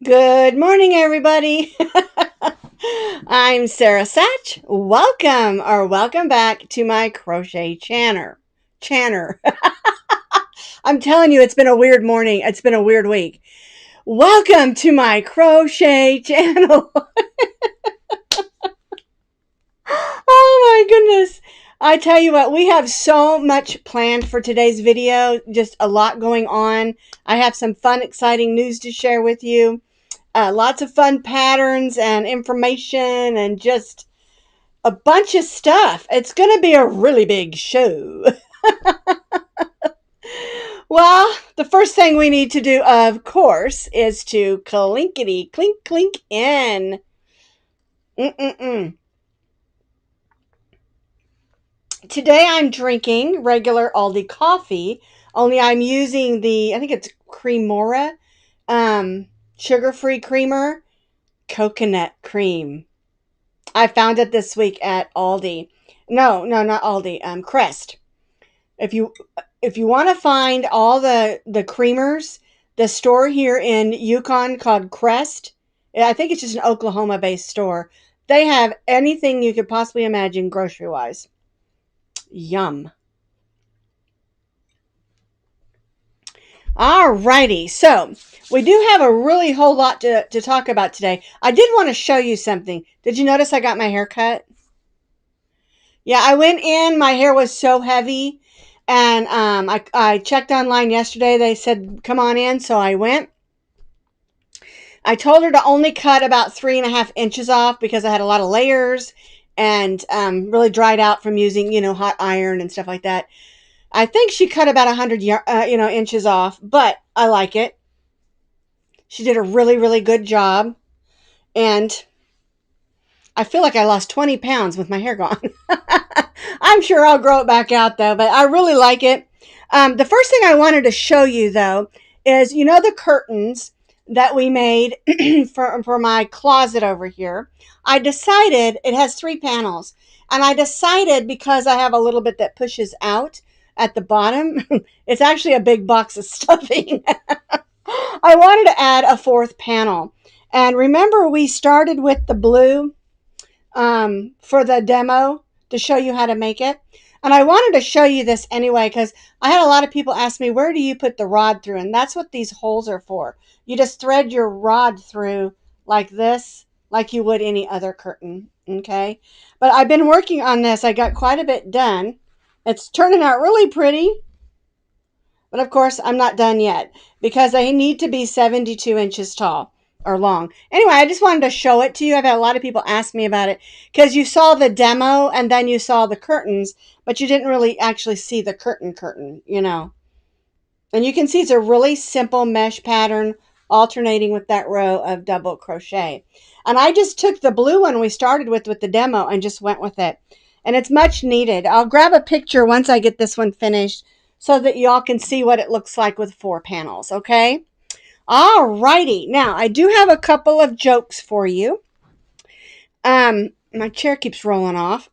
Good morning, everybody. I'm Sara Sach. Welcome back to my crochet channel. I'm telling you, it's been a weird morning. It's been a weird week. Welcome to my crochet channel. Oh my goodness. I tell you what, we have so much planned for today's video. Just a lot going on. I have some fun, exciting news to share with you. Lots of fun patterns and information and just a bunch of stuff. It's going to be a really big show. Well, the first thing we need to do, of course, is to clinkety clink clink in. Today I'm drinking regular Aldi coffee, only I'm using I think it's Cremora, sugar-free creamer, coconut cream. I found it this week at Aldi. No, not Aldi. Crest. If you want to find all the creamers, the store here in Yukon called Crest, I think it's just an Oklahoma-based store. They have anything you could possibly imagine grocery-wise. Yum. Alrighty, so we do have a really whole lot to talk about today. I did want to show you something. Did you notice I got my hair cut? Yeah, I went in. My hair was so heavy, and I checked online yesterday. They said, come on in, so I went. I told her to only cut about 3.5 inches off because I had a lot of layers and really dried out from using, hot iron and stuff like that. I think she cut about 100, inches off, but I like it. She did a really, really good job. And I feel like I lost 20 pounds with my hair gone. I'm sure I'll grow it back out, though, but I really like it. The first thing I wanted to show you, though, is, the curtains that we made for my closet over here. I decided, it has 3 panels, and I decided because I have a little bit that pushes out at the bottom, it's actually a big box of stuffing. I wanted to add a 4th panel. And remember, we started with the blue for the demo to show you how to make it. And I wanted to show you this anyway because I had a lot of people ask me, where do you put the rod through? And that's what these holes are for. You just thread your rod through like this, like you would any other curtain, okay? But I've been working on this. I got quite a bit done. It's turning out really pretty. But of course, I'm not done yet because they need to be 72 inches tall or long. Anyway, I just wanted to show it to you. I've had a lot of people ask me about it because you saw the demo and then you saw the curtains, but you didn't really actually see the curtain, And you can see it's a really simple mesh pattern alternating with that row of double crochet. And I just took the blue one we started with the demo and just went with it. And it's much needed. I'll grab a picture once I get this one finished so that y'all can see what it looks like with 4 panels, okay? Alrighty. Now, I do have a couple of jokes for you. My chair keeps rolling off.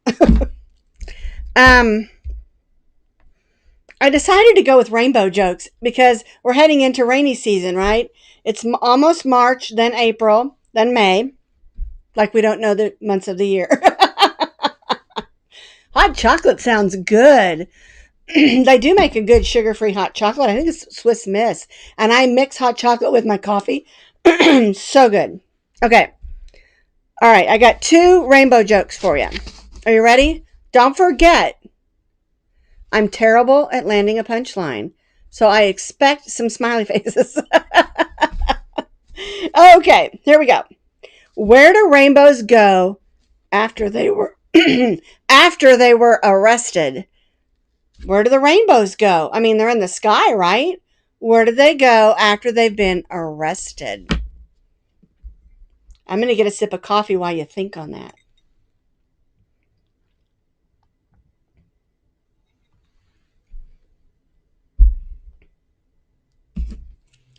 I decided to go with rainbow jokes because we're heading into rainy season, right? It's almost March, then April, than May. Like we don't know the months of the year. Hot chocolate sounds good. They do make a good sugar-free hot chocolate. I think it's Swiss Miss. And I mix hot chocolate with my coffee. So good. Okay. All right. I got 2 rainbow jokes for you. Are you ready? Don't forget, I'm terrible at landing a punchline. So I expect some smiley faces. Okay. Here we go. Where do rainbows go after they were after they were arrested? Where do the rainbows go? I mean, they're in the sky, right? Where do they go after they've been arrested? I'm going to get a sip of coffee while you think on that.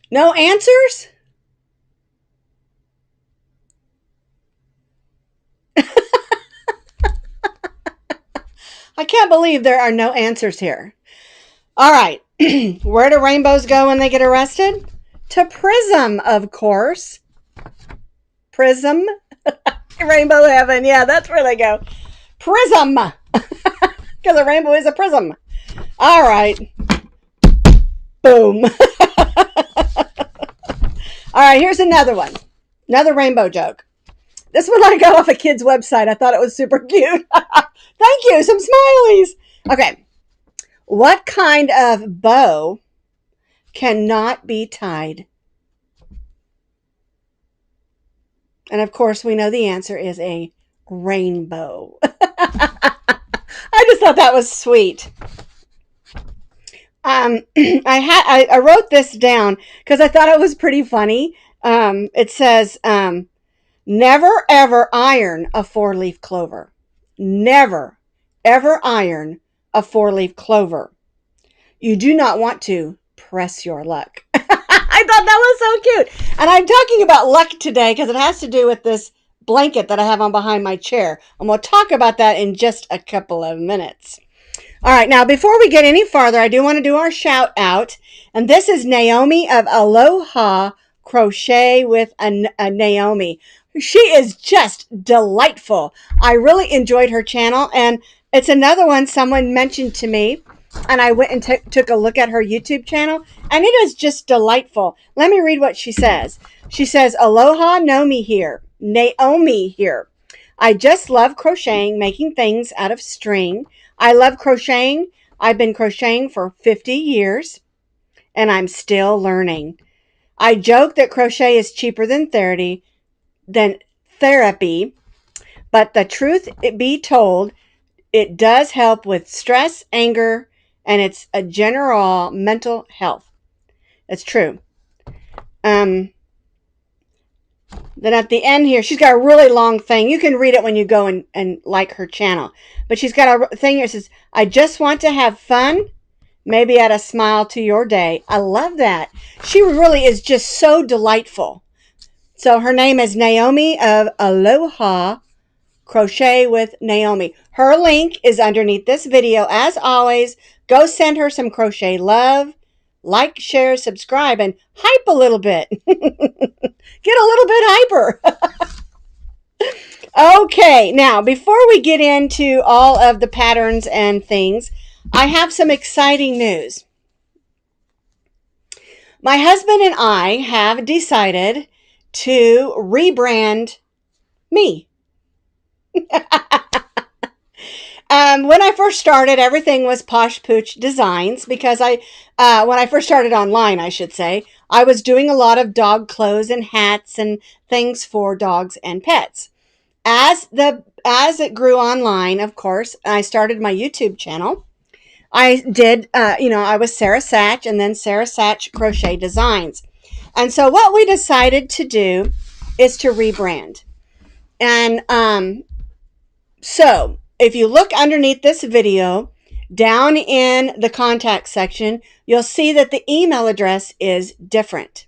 No answers? I can't believe there are no answers here. All right. Where do rainbows go when they get arrested? To Prism, of course. Prism. Rainbow heaven. Yeah, that's where they go. Prism. Because a rainbow is a prism. All right. Boom. All right, here's another one. Another rainbow joke. This one I got off a kid's website. I thought it was super cute. Thank you. Some smileys. Okay. What kind of bow cannot be tied? And of course, we know the answer is a rainbow. I just thought that was sweet. I wrote this down because I thought it was pretty funny. It says, never ever iron a 4-leaf clover. Never ever iron a 4-leaf clover. You do not want to press your luck. I thought that was so cute. And I'm talking about luck today because it has to do with this blanket that I have on behind my chair. And we'll talk about that in just a couple of minutes. All right, now before we get any farther, I do want to do our shout out. And this is Naomi of Aloha Crochet with a Naomi. She is just delightful. I really enjoyed her channel, and it's another one someone mentioned to me, and I went and took a look at her YouTube channel, and it is just delightful. Let me read what she says. She says, Aloha Naomi here. Naomi here. I just love crocheting, making things out of string. I love crocheting. I've been crocheting for 50 years, and I'm still learning. I joke that crochet is cheaper than therapy, but the truth be told, it does help with stress, anger, and it's a general mental health. It's true. Then at the end here, she's got a really long thing. You can read it when you go and like her channel. But she's got a thing here that says, I just want to have fun, maybe add a smile to your day. I love that. She really is just so delightful. So her name is Naomi of Aloha Crochet with Naomi. Her link is underneath this video. As always, go send her some crochet love. Like, share, subscribe, and hype a little bit. Get a little bit hyper. Okay, now before we get into all of the patterns and things, I have some exciting news. My husband and I have decided to rebrand me. When I first started, everything was Posh Pooch Designs because when I first started online, I should say, I was doing a lot of dog clothes and hats and things for dogs and pets. As it grew online, of course, I started my YouTube channel. I did, I was Sara Sach and then Sara Sach Crochet Designs. And so what we decided to do is to rebrand. And so if you look underneath this video, down in the contact section, you'll see that the email address is different.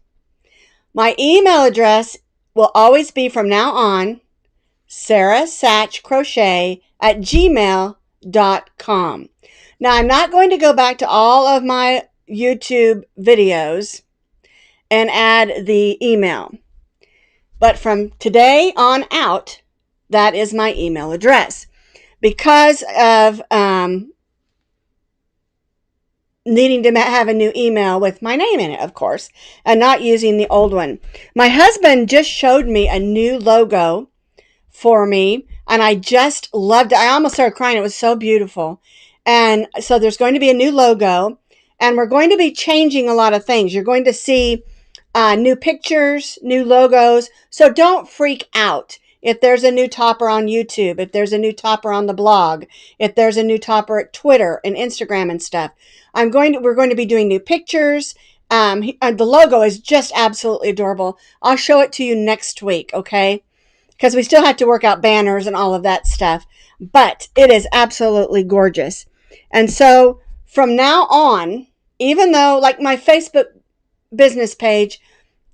My email address will always be from now on, sarasachcrochet@gmail.com. Now, I'm not going to go back to all of my YouTube videos and add the email. But from today on out, that is my email address. Because of needing to have a new email with my name in it, of course, and not using the old one. My husband just showed me a new logo for me, and I just loved it. I almost started crying. It was so beautiful. And so there's going to be a new logo, and we're going to be changing a lot of things. You're going to see new pictures, new logos. So don't freak out if there's a new topper on YouTube, if there's a new topper on the blog, if there's a new topper at Twitter and Instagram and stuff. We're going to be doing new pictures. The logo is just absolutely adorable. I'll show it to you next week, okay? Because we still have to work out banners and all of that stuff. But it is absolutely gorgeous. And so from now on, even though like my Facebook business page,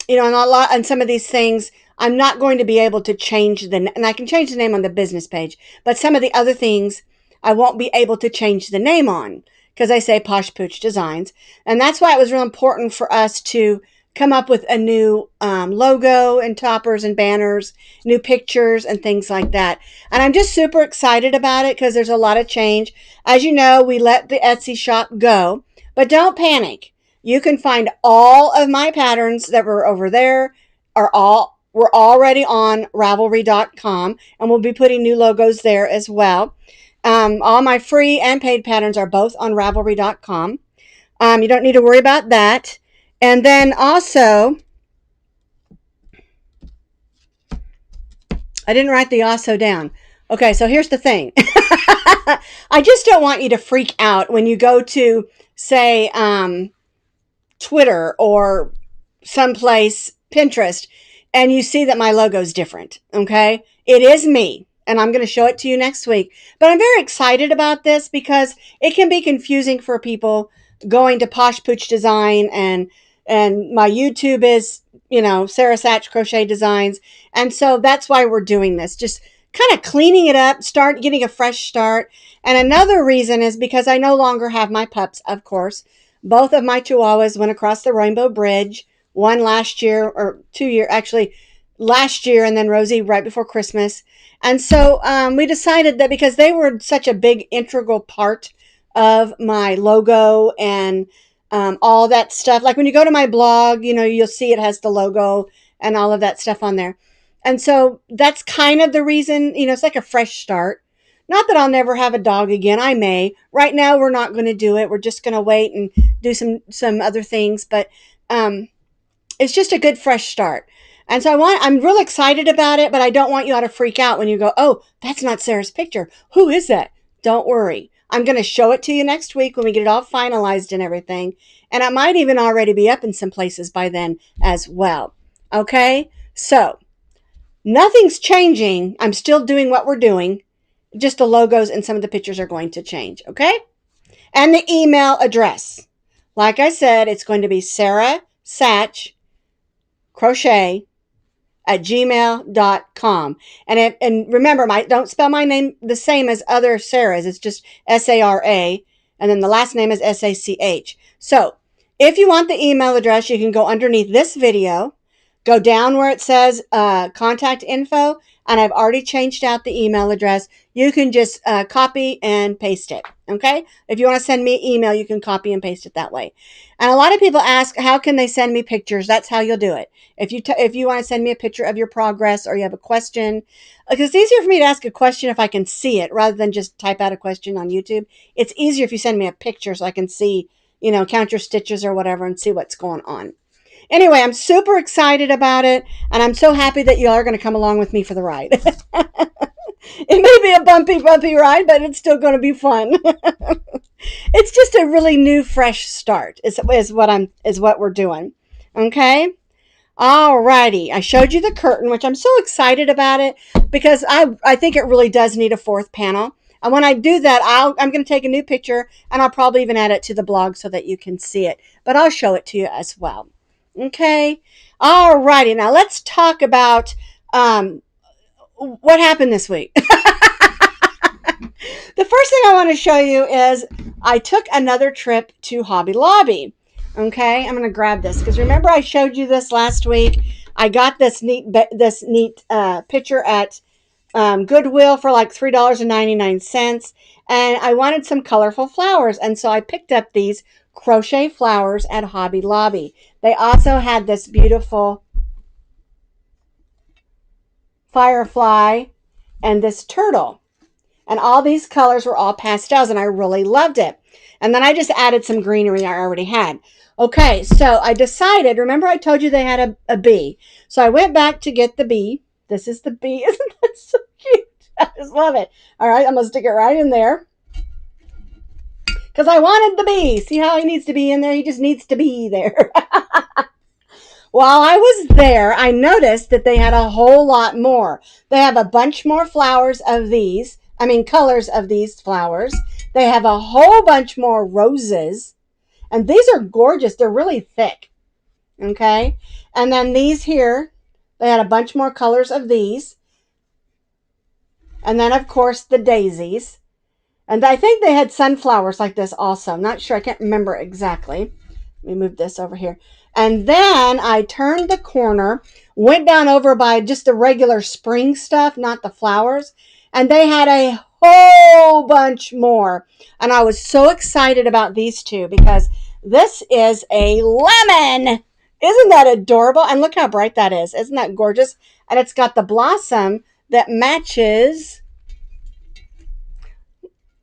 and some of these things, I'm not going to be able to change and I can change the name on the business page, but some of the other things I won't be able to change the name on because I say Posh Pooch Designs. And that's why it was real important for us to come up with a new logo and toppers and banners, new pictures and things like that. And I'm just super excited about it because there's a lot of change. As you know, we let the Etsy shop go, but don't panic. You can find all of my patterns that were over there we're already on Ravelry.com, and we'll be putting new logos there as well. All my free and paid patterns are both on Ravelry.com. You don't need to worry about that. And then also, I didn't write the also down. Okay, so here's the thing. I just don't want you to freak out when you go to, say, Twitter or someplace, Pinterest, and you see that my logo's different, okay? It is me, and I'm going to show it to you next week. But I'm very excited about this because it can be confusing for people going to Posh Pooch Design, and my YouTube is, Sarah Sach Crochet Designs. And so that's why we're doing this. Just kind of cleaning it up, getting a fresh start. And another reason is because I no longer have my pups, of course. Both of my chihuahuas went across the Rainbow Bridge, one last year, or 2 year, actually last year, and then Rosie right before Christmas. And so we decided that because they were such a big integral part of my logo and all that stuff. Like when you go to my blog, you'll see it has the logo and all of that stuff on there. And so that's kind of the reason, it's like a fresh start. Not that I'll never have a dog again. I may. Right now, we're not going to do it. We're just going to wait and do some other things. But it's just a good fresh start. And so I'm real excited about it, but I don't want you all to freak out when you go, oh, that's not Sarah's picture. Who is that? Don't worry. I'm going to show it to you next week when we get it all finalized and everything. And it might even already be up in some places by then as well. Okay? So, nothing's changing. I'm still doing what we're doing. Just the logos and some of the pictures are going to change. Okay? And the email address. Like I said, it's going to be Sara Sach Crochet at gmail.com. And remember, don't spell my name the same as other Sarah's. It's just Sara, and then the last name is Sach. So if you want the email address, you can go underneath this video, go down where it says contact info, and I've already changed out the email address. You can just copy and paste it, okay? If you want to send me an email, you can copy and paste it that way. And a lot of people ask, how can they send me pictures? That's how you'll do it. If you want to send me a picture of your progress or you have a question, because it's easier for me to ask a question if I can see it rather than just type out a question on YouTube. It's easier if you send me a picture so I can see, count your stitches or whatever and see what's going on. Anyway, I'm super excited about it, and I'm so happy that you all are going to come along with me for the ride. It may be a bumpy ride, but it's still going to be fun. It's just a really new, fresh start is what we're doing. Okay? Alrighty. I showed you the curtain, which I'm so excited about it because I think it really does need a fourth panel. And when I do that, I'm going to take a new picture, and I'll probably even add it to the blog so that you can see it. But I'll show it to you as well. Okay? Alrighty. Now let's talk about what happened this week. The first thing I want to show you is I took another trip to Hobby Lobby. Okay, I'm going to grab this because remember I showed you this last week. I got this neat picture at Goodwill for like $3.99, and I wanted some colorful flowers, and so I picked up these crochet flowers at Hobby Lobby. They also had this beautiful firefly and this turtle, and all these colors were all pastels, and I really loved it. And then I just added some greenery I already had. Okay, so I decided, remember I told you they had a bee. So I went back to get the bee. This is the bee. Isn't that so cute? I just love it. All right, I'm going to stick it right in there. Because I wanted the bee. See how he needs to be in there? He just needs to be there. While I was there, I noticed that they had a whole lot more. They have a bunch more flowers of these. I mean, colors of these flowers. They have a whole bunch more roses. And these are gorgeous. They're really thick. Okay. And then these here, they had a bunch more colors of these. And then, of course, the daisies. And I think they had sunflowers like this also. I'm not sure. I can't remember exactly. Let me move this over here. And then I turned the corner, went down over by just the regular spring stuff, not the flowers. And they had a whole bunch more. And I was so excited about these two because this is a lemon. Isn't that adorable? And look how bright that is. Isn't that gorgeous? And it's got the blossom that matches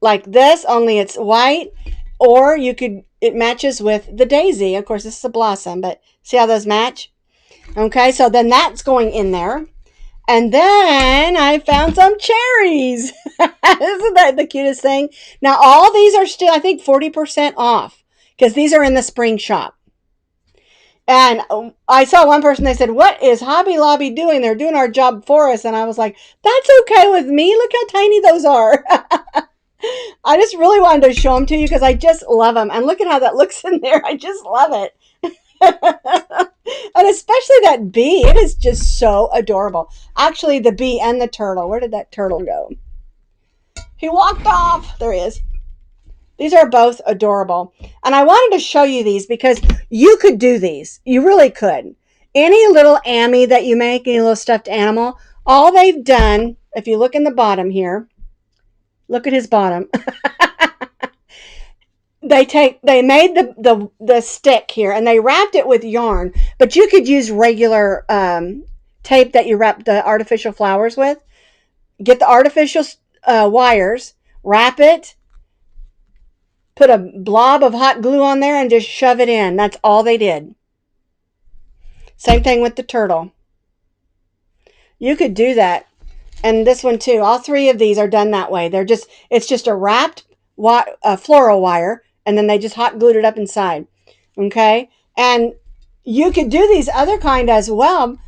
like this, only it's white. Or it matches with the daisy. Of course, this is a blossom, but see how those match? Okay, so then that's going in there. And then I found some cherries. Isn't that the cutest thing? Now, all these are still, I think, 40% off because these are in the spring shop. And I saw one person, they said, what is Hobby Lobby doing? They're doing our job for us. And I was like, that's okay with me. Look how tiny those are. I just really wanted to show them to you because I just love them. And look at how that looks in there. I just love it. And especially that bee. It is just so adorable. Actually, the bee and the turtle. Where did that turtle go? He walked off. There he is. These are both adorable. And I wanted to show you these because you could do these. You really could. Any little Amy that you make, any little stuffed animal, all they've done, if you look in the bottom here, look at his bottom. They made the stick here and they wrapped it with yarn, but you could use regular tape that you wrap the artificial flowers with. Get the artificial wires, wrap it, put a blob of hot glue on there and just shove it in. That's all they did. Same thing with the turtle. You could do that. And this one too. All three of these are done that way. It's just a wrapped floral wire, and then they just hot glued it up inside. Okay? And you could do these other kind as well.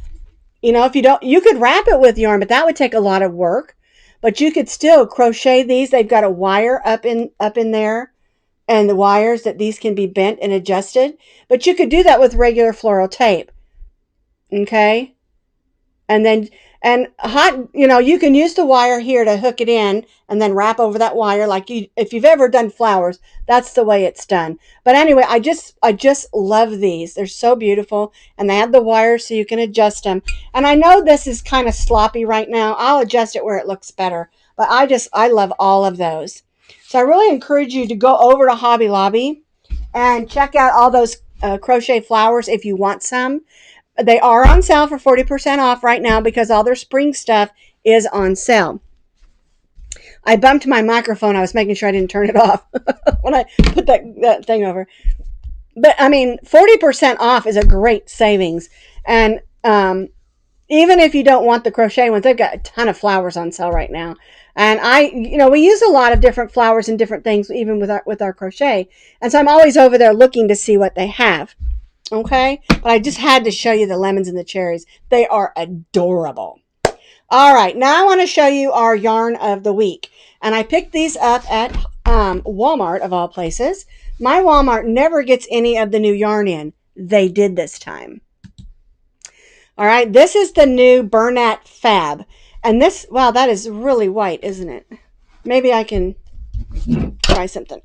You know, if you don't, you could wrap it with yarn, but that would take a lot of work. But you could still crochet these. They've got a wire up in there, and the wires that these can be bent and adjusted. But you could do that with regular floral tape. Okay? You can use the wire here to hook it in and then wrap over that wire if you've ever done flowers, that's the way it's done. But anyway, I just love these. They're so beautiful, and they have the wires so you can adjust them. And I know this is kind of sloppy right now. I'll adjust it where it looks better. But I love all of those. So I really encourage you to go over to Hobby Lobby and check out all those crochet flowers if you want some. They are on sale for 40% off right now because all their spring stuff is on sale. I bumped my microphone. I was making sure I didn't turn it off when I put that thing over. But, 40% off is a great savings. And even if you don't want the crochet ones, they've got a ton of flowers on sale right now. And we use a lot of different flowers and different things even with our crochet. And so I'm always over there looking to see what they have. Okay, but I just had to show you the lemons and the cherries. They are adorable. All right, now I want to show you our yarn of the week. And I picked these up at Walmart, of all places. My Walmart never gets any of the new yarn in. They did this time. All right, this is the new Bernat Fab. And this, wow, that is really white, isn't it? Maybe I can try something.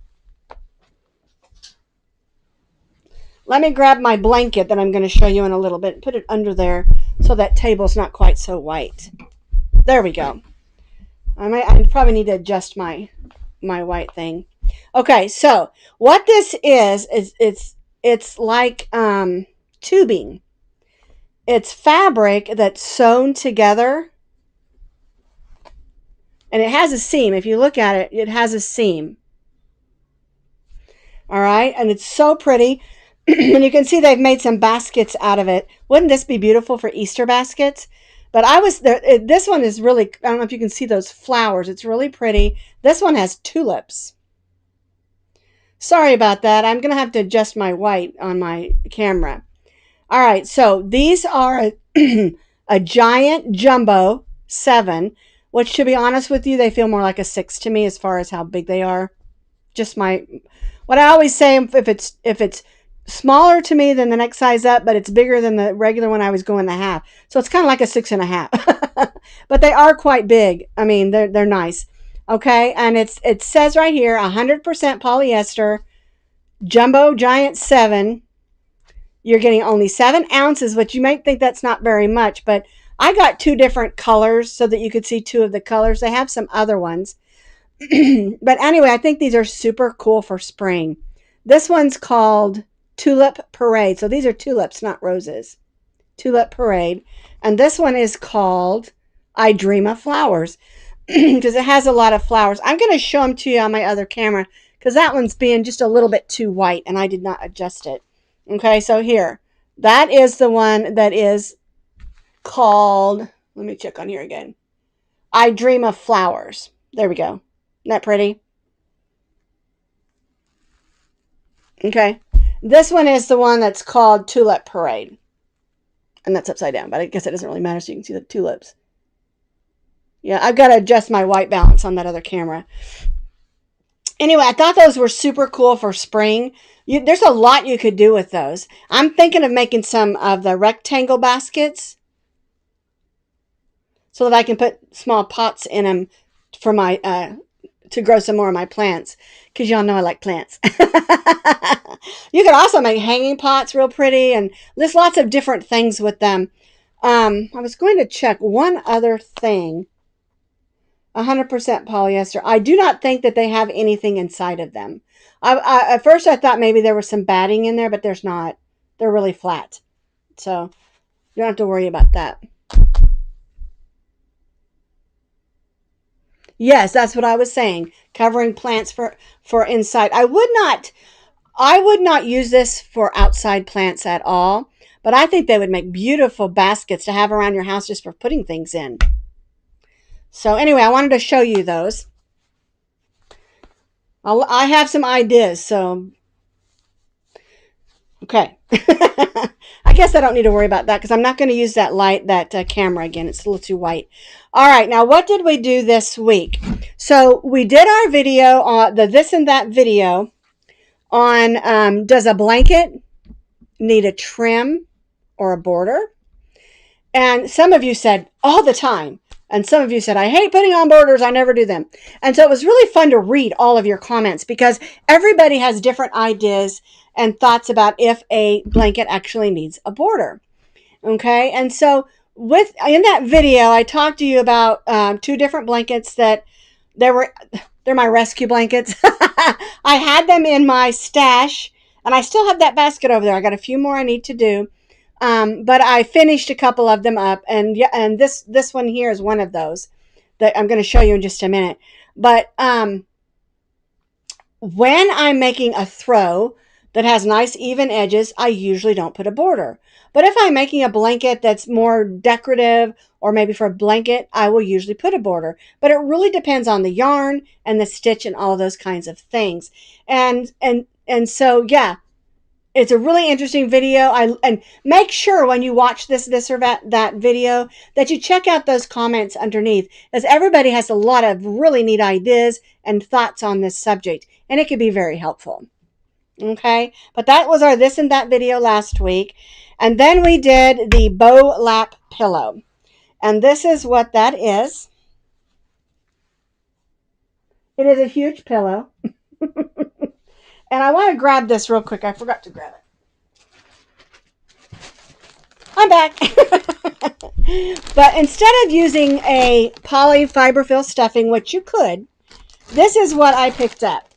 Let me grab my blanket that I'm going to show you in a little bit. Put it under there so that table's not quite so white. There we go. I probably need to adjust my white thing. Okay, so what this is it's like tubing. It's fabric that's sewn together, and it has a seam. If you look at it, it has a seam. All right, and it's so pretty. And you can see they've made some baskets out of it. Wouldn't this be beautiful for Easter baskets? But I was there. This one is really, I don't know if you can see those flowers. It's really pretty. This one has tulips. Sorry about that. I'm going to have to adjust my white on my camera. All right, so these are a giant jumbo 7, which to be honest with you, they feel more like a 6 to me as far as how big they are. Just what I always say, if it's smaller to me than the next size up, but it's bigger than the regular one, I always go in the half. So it's kind of like a 6.5. But they are quite big. I mean, they're nice. Okay, and it says right here 100% polyester, jumbo giant 7. You're getting only 7 ounces, which you might think that's not very much, but I got 2 different colors so that you could see 2 of the colors. They have some other ones. But anyway, I think these are super cool for spring. This one's called Tulip Parade. So these are tulips, not roses. Tulip Parade. And this one is called I Dream of Flowers because it has a lot of flowers. I'm going to show them to you on my other camera because that one's being just a little bit too white and I did not adjust it. Okay, so here. That is the one that is called, let me check on here again. I Dream of Flowers. There we go. Isn't that pretty? Okay. This one is the one that's called Tulip Parade. And that's upside down, but I guess it doesn't really matter so you can see the tulips. Yeah, I've got to adjust my white balance on that other camera. Anyway, I thought those were super cool for spring. There's a lot you could do with those. I'm thinking of making some of the rectangle baskets so that I can put small pots in them for my to grow some more of my plants, because y'all know I like plants. You could also make hanging pots real pretty, and there's lots of different things with them. I was going to check one other thing. 100% polyester. I do not think that they have anything inside of them. At first I thought maybe there was some batting in there, but there's not. They're really flat. So you don't have to worry about that. Yes, that's what I was saying. Covering plants for inside. I would not use this for outside plants at all, but I think they would make beautiful baskets to have around your house just for putting things in. So anyway, I wanted to show you those. I have some ideas, so okay. I guess I don't need to worry about that because I'm not going to use that camera again. It's a little too white. All right, now what did we do this week? So we did our video on the this and that video on does a blanket need a trim or a border? And some of you said all the time. And some of you said, I hate putting on borders. I never do them. And so it was really fun to read all of your comments because everybody has different ideas and thoughts about if a blanket actually needs a border. Okay. And so in that video, I talked to you about 2 different blankets that they're my rescue blankets. I had them in my stash and I still have that basket over there. I got a few more I need to do. But I finished a couple of them up, and this one here is one of those that I'm going to show you in just a minute. But when I'm making a throw that has nice even edges, I usually don't put a border. But if I'm making a blanket that's more decorative, or maybe for a blanket, I will usually put a border. But it really depends on the yarn and the stitch and all of those kinds of things. And so yeah. It's a really interesting video. And make sure when you watch this or that video that you check out those comments underneath, as everybody has a lot of really neat ideas and thoughts on this subject, and it can be very helpful. Okay, but that was our this and that video last week, and then we did the bow lap pillow, and this is what that is. It is a huge pillow. And I want to grab this real quick. I forgot to grab it. I'm back. But instead of using a poly fiber fill stuffing, which you could, this is what I picked up.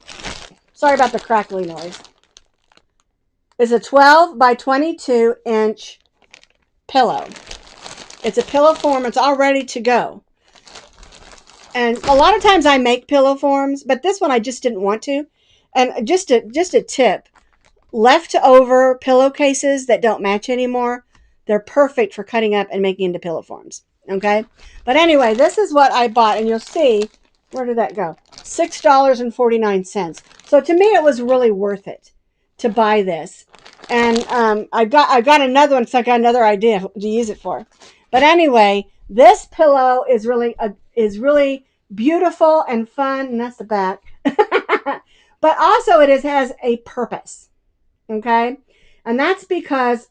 Sorry about the crackly noise. It's a 12 by 22 inch pillow. It's a pillow form. It's all ready to go. And a lot of times I make pillow forms, but this one I just didn't want to. And just a tip, leftover pillowcases that don't match anymore, they're perfect for cutting up and making into pillow forms. Okay? But anyway, this is what I bought, and you'll see, where did that go? $6.49. So to me, it was really worth it to buy this. And I've got another one, so I got another idea to use it for. But anyway, this pillow is really beautiful and fun, and that's the back. But also has a purpose. Okay? And that's because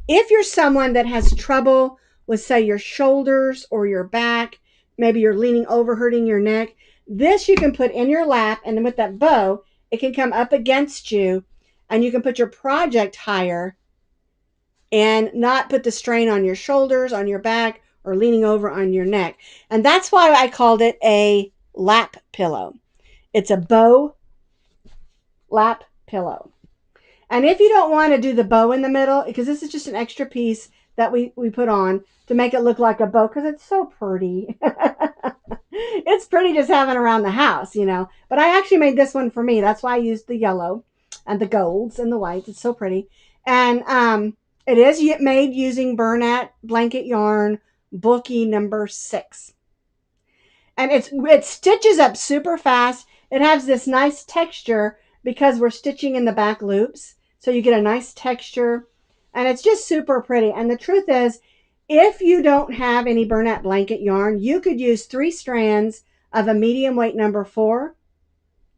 if you're someone that has trouble with, say, your shoulders or your back, maybe you're leaning over, hurting your neck, this you can put in your lap, and then with that bow, it can come up against you, and you can put your project higher and not put the strain on your shoulders, on your back, or leaning over on your neck. And that's why I called it a lap pillow. It's a bow lap pillow. And if you don't want to do the bow in the middle, because this is just an extra piece that we put on to make it look like a bow, because it's so pretty. It's pretty just having around the house, you know. But I actually made this one for me. That's why I used the yellow and the golds and the whites. It's so pretty. And it is made using Bernat blanket yarn, bulky number 6. And it stitches up super fast. It has this nice texture because we're stitching in the back loops. So you get a nice texture, and it's just super pretty. And the truth is, if you don't have any Bernat blanket yarn, you could use 3 strands of a medium weight number 4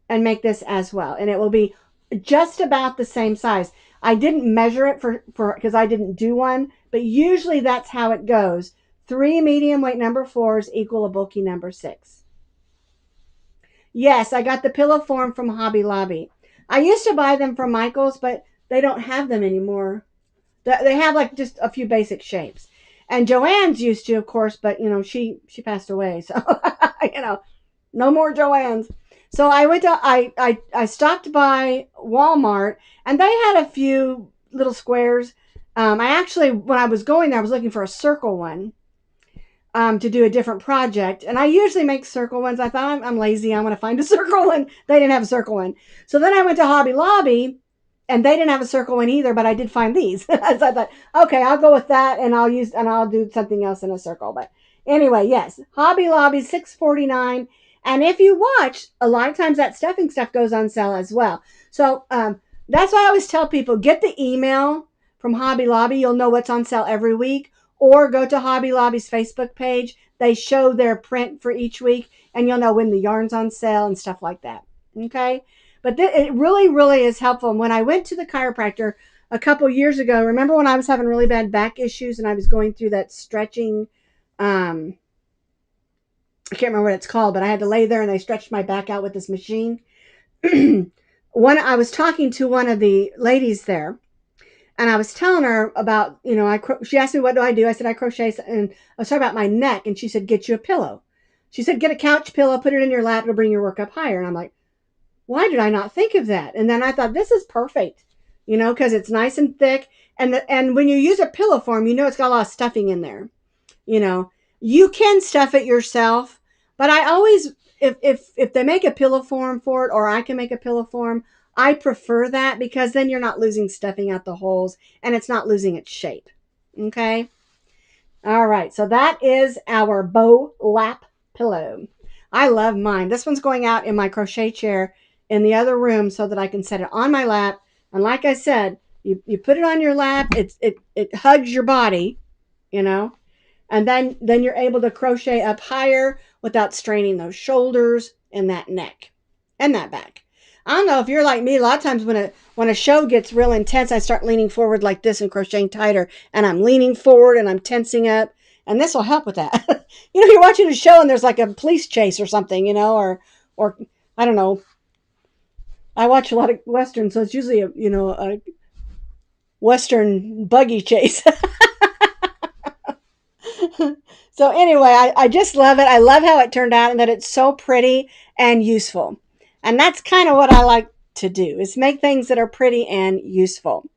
and make this as well. And it will be just about the same size. I didn't measure it for because I didn't do one, but usually that's how it goes. 3 medium weight number 4s equal a bulky number 6. Yes, I got the pillow form from Hobby Lobby. I used to buy them from Michael's, but they don't have them anymore. They have like just a few basic shapes. And Joanne's used to, of course, but you know, she passed away. So, you know, no more Joanne's. So I went to, I stopped by Walmart, and they had a few little squares. I actually, when I was going there, I was looking for a circle one. To do a different project. And I usually make circle ones. I thought I'm lazy. I want to find a circle one. They didn't have a circle one. So then I went to Hobby Lobby, and they didn't have a circle one either, but I did find these. So I thought, okay, I'll go with that, and I'll do something else in a circle. But anyway, yes, Hobby Lobby, $6.49. And if you watch, a lot of times that stuffing stuff goes on sale as well. So that's why I always tell people, get the email from Hobby Lobby. You'll know what's on sale every week. Or go to Hobby Lobby's Facebook page. They show their print for each week, and you'll know when the yarn's on sale and stuff like that. Okay? But it really, really is helpful. And when I went to the chiropractor a couple years ago, remember when I was having really bad back issues and I was going through that stretching, I can't remember what it's called, but I had to lay there and they stretched my back out with this machine. I was talking to one of the ladies there, and I was telling her about, you know, she asked me, what do I do? I said, I crochet. And I was talking about my neck. And she said, get you a pillow. She said, get a couch pillow, put it in your lap. It'll bring your work up higher. And I'm like, why did I not think of that? And then I thought, this is perfect, you know, because it's nice and thick. And when you use a pillow form, you know, it's got a lot of stuffing in there. You know, you can stuff it yourself. But I always, if they make a pillow form for it, or I can make a pillow form, I prefer that, because then you're not losing stuffing out the holes, and it's not losing its shape. Okay? All right. So that is our bow lap pillow. I love mine. This one's going out in my crochet chair in the other room so that I can set it on my lap. And like I said, you put it on your lap. It hugs your body, you know, and then you're able to crochet up higher without straining those shoulders and that neck and that back. I don't know if you're like me. A lot of times when a show gets real intense, I start leaning forward like this and crocheting tighter, and I'm leaning forward and I'm tensing up, and this will help with that. You know, you're watching a show and there's like a police chase or something, you know, or I don't know. I watch a lot of Westerns, so it's usually a Western buggy chase. So anyway, I just love it. I love how it turned out and that it's so pretty and useful. And that's kind of what I like to do, is make things that are pretty and useful.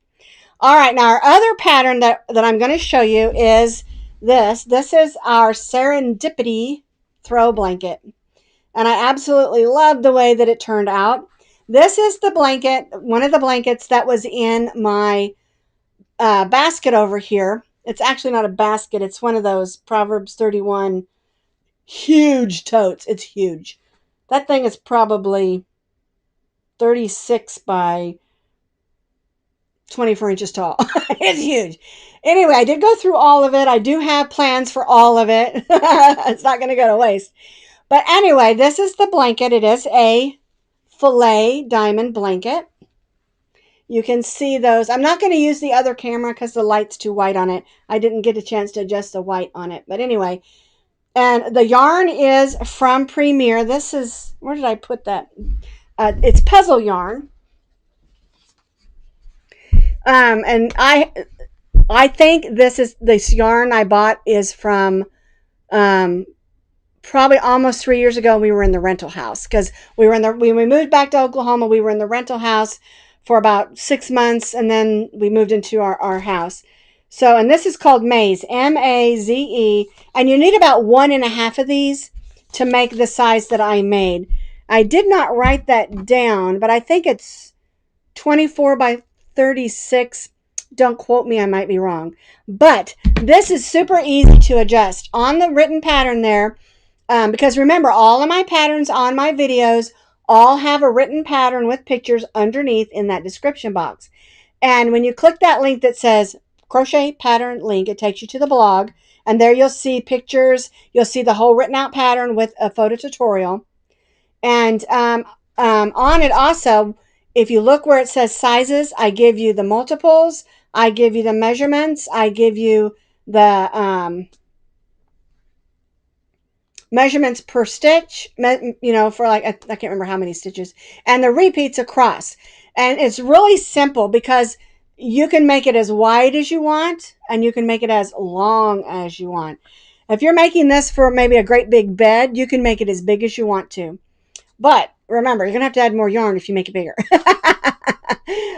All right, now our other pattern that I'm going to show you is this. This is our Serendipity throw blanket. And I absolutely love the way that it turned out. This is the blanket, one of the blankets that was in my basket over here. It's actually not a basket. It's one of those Proverbs 31 huge totes. It's huge. That thing is probably 36 by 24 inches tall. It's huge. Anyway, I did go through all of it. I do have plans for all of it. It's not going to go to waste. But anyway, this is the blanket. It is a filet diamond blanket. You can see those. I'm not going to use the other camera because the light's too white on it. I didn't get a chance to adjust the white on it. But anyway, and the yarn is from Premier. This is, where did I put that? It's puzzle yarn. And I think this yarn I bought is from probably almost 3 years ago. We were in the rental house because when we moved back to Oklahoma, we were in the rental house for about 6 months, and then we moved into our house. So, and this is called Maze, M-A-Z-E, and you need about 1.5 of these to make the size that I made. I did not write that down, but I think it's 24 by 36. Don't quote me, I might be wrong. But this is super easy to adjust on the written pattern there. Because remember, all of my patterns on my videos all have a written pattern with pictures underneath in that description box. And when you click that link that says crochet pattern link, it takes you to the blog. And there you'll see pictures. You'll see the whole written out pattern with a photo tutorial. And on it also, if you look where it says sizes, I give you the multiples. I give you the measurements. I give you the measurements per stitch, for like, I can't remember how many stitches, and the repeats across. And it's really simple because you can make it as wide as you want and you can make it as long as you want. If you're making this for maybe a great big bed, you can make it as big as you want to. But remember, you're going to have to add more yarn if you make it bigger.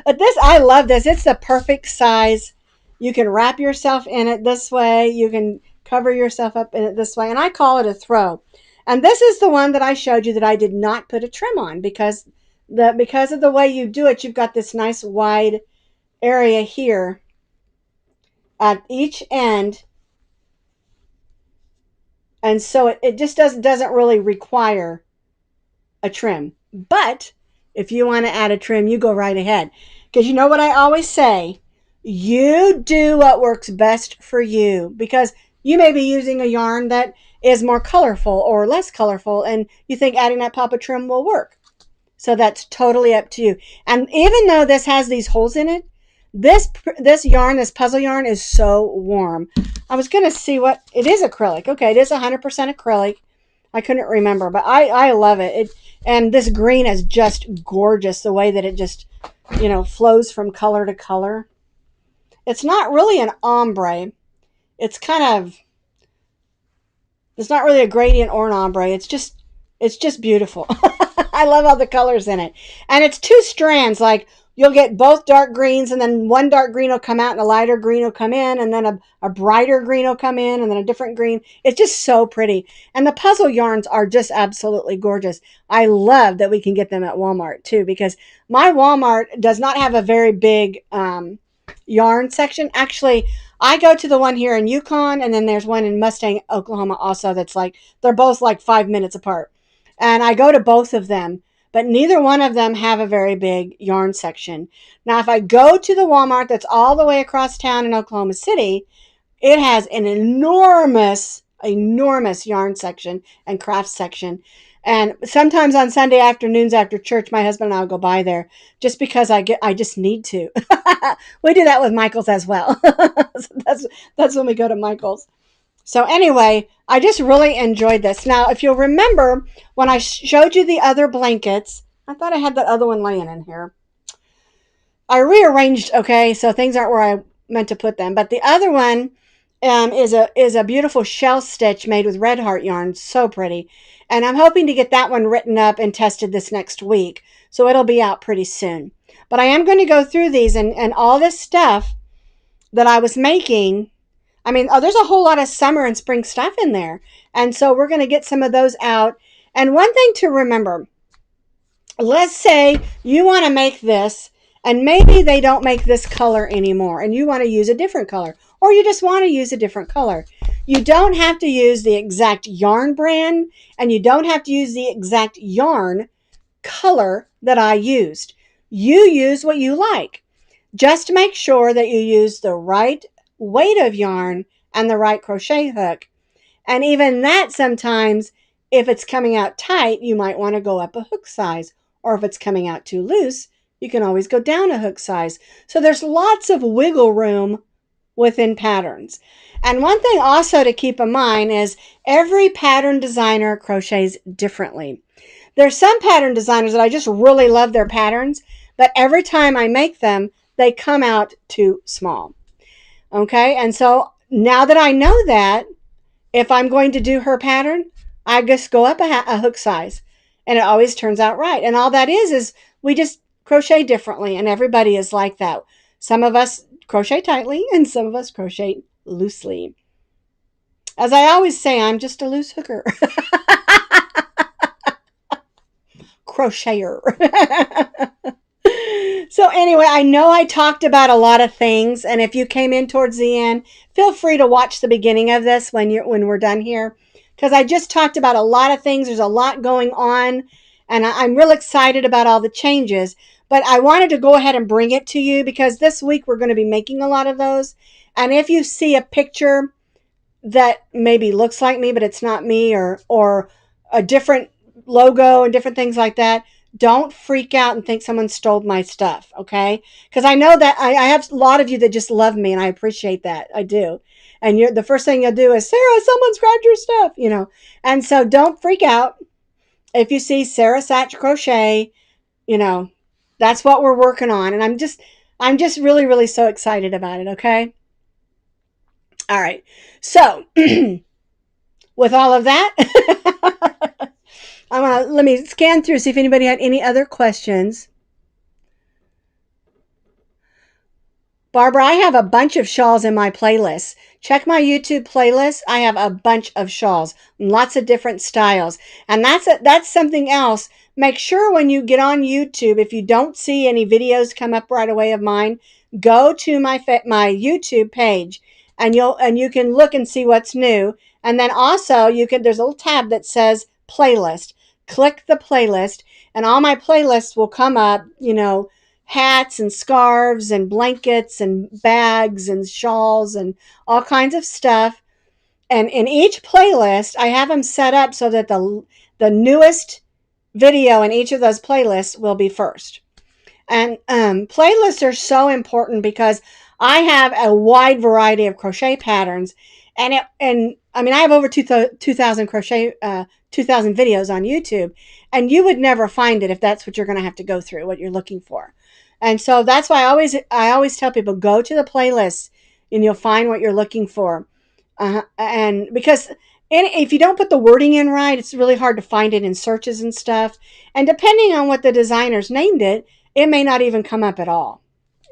But this, I love this. It's the perfect size. You can wrap yourself in it this way. You can cover yourself up in it this way. And I call it a throw. And this is the one that I showed you that I did not put a trim on because of the way you do it, you've got this nice wide area here at each end. And so it just doesn't really require a trim. But if you want to add a trim, you go right ahead. Because you know what I always say, you do what works best for you. Because you may be using a yarn that is more colorful or less colorful, and you think adding that pop of trim will work. So that's totally up to you. And even though this has these holes in it, this yarn, this puzzle yarn, is so warm. I was going to see what, it is acrylic. Okay, it is 100% acrylic. I couldn't remember, but I love it. And this green is just gorgeous, the way that it just, flows from color to color. It's not really an ombre. It's not really a gradient or an ombre. It's just beautiful. I love all the colors in it. And it's 2 strands. Like, you'll get both dark greens, and then one dark green will come out and a lighter green will come in, and then a brighter green will come in, and then a different green. It's just so pretty. And the puzzle yarns are just absolutely gorgeous. I love that we can get them at Walmart too, because my Walmart does not have a very big yarn section. Actually, I go to the one here in Yukon, and then there's one in Mustang, Oklahoma also that's like, they're both like 5 minutes apart. And I go to both of them, but neither one of them have a very big yarn section. Now, if I go to the Walmart that's all the way across town in Oklahoma City, it has an enormous yarn section and craft section. And sometimes on Sunday afternoons after church, my husband and I will go by there just because I just need to. We do that with Michael's as well. So that's when we go to Michael's. So anyway, I just really enjoyed this. Now, if you'll remember, when I showed you the other blankets, I thought I had that other one laying in here. I rearranged, okay, so things aren't where I meant to put them. But the other one, is a beautiful shell stitch made with red heart yarn. So pretty. And I'm hoping to get that one written up and tested this next week. So it'll be out pretty soon. But I am going to go through these and all this stuff that I was making. I mean, there's a whole lot of summer and spring stuff in there. And so we're going to get some of those out. And one thing to remember, let's say you want to make this and maybe they don't make this color anymore and you want to use a different color, or you just want to use a different color. You don't have to use the exact yarn brand and you don't have to use the exact yarn color that I used. You use what you like. Just make sure that you use the right weight of yarn and the right crochet hook. And even that, sometimes if it's coming out tight, you might want to go up a hook size, or if it's coming out too loose, you can always go down a hook size. So there's lots of wiggle room within patterns. And one thing also to keep in mind is every pattern designer crochets differently. There's some pattern designers that I just really love their patterns, but every time I make them, they come out too small. Okay, and so now that I know that, if I'm going to do her pattern, I just go up a hook size, and it always turns out right. And all that is we just crochet differently, and everybody is like that. Some of us crochet tightly, and some of us crochet loosely. As I always say, I'm just a loose hooker. Crocheter. So anyway, I know I talked about a lot of things, and if you came in towards the end, feel free to watch the beginning of this when we're done here, because I just talked about a lot of things. There's a lot going on, and I'm real excited about all the changes, but I wanted to go ahead and bring it to you because this week we're going to be making a lot of those. And if you see a picture that maybe looks like me, but it's not me, or a different logo and different things like that, don't freak out and think someone stole my stuff, okay? Because I know that I have a lot of you that just love me, and I appreciate that. I do. And the first thing you'll do is, Sarah, someone's grabbed your stuff, And so don't freak out. If you see Sarah Sach Crochet, that's what we're working on. And I'm just really, really so excited about it, okay? All right. So, with all of that, let me scan through, see if anybody had any other questions. Barbara, I have a bunch of shawls in my playlist. Check my YouTube playlist. I have a bunch of shawls, lots of different styles. And that's something else. Make sure when you get on YouTube, if you don't see any videos come up right away of mine, go to my YouTube page and you can look and see what's new. And then also there's a little tab that says playlist. Click the playlist and all my playlists will come up, hats and scarves and blankets and bags and shawls and all kinds of stuff. And in each playlist, I have them set up so that the newest video in each of those playlists will be first. And playlists are so important because I have a wide variety of crochet patterns. And I have over 2,000 crochet 2,000 videos on YouTube, and you would never find it if that's what you're going to have to go through, what you're looking for. And so that's why I always tell people, go to the playlist and you'll find what you're looking for. And because if you don't put the wording in right, it's really hard to find it in searches and stuff. And depending on what the designers named it, it may not even come up at all.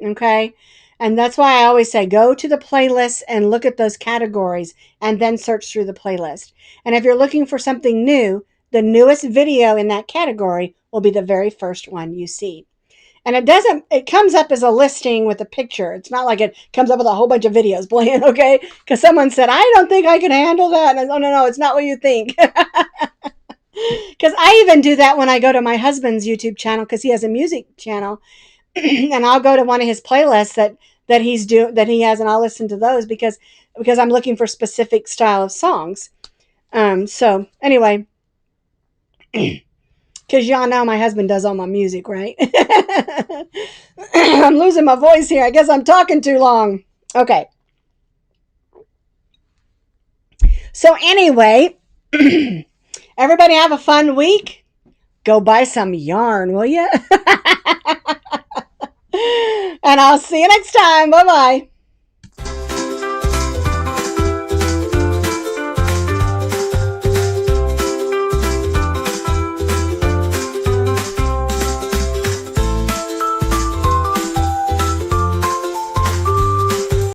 Okay. And that's why I always say, go to the playlist and look at those categories and then search through the playlist. And if you're looking for something new, the newest video in that category will be the very first one you see. And it comes up as a listing with a picture. It's not like it comes up with a whole bunch of videos playing, okay? Because someone said, I don't think I can handle that. And I said, oh, no, it's not what you think. Because I even do that when I go to my husband's YouTube channel, because he has a music channel. And I'll go to one of his playlists that he has, and I'll listen to those because I'm looking for specific style of songs. So anyway, because y'all know my husband does all my music, right? I'm losing my voice here. I guess I'm talking too long. Okay. So anyway, everybody have a fun week. Go buy some yarn, will you? And I'll see you next time. Bye-bye.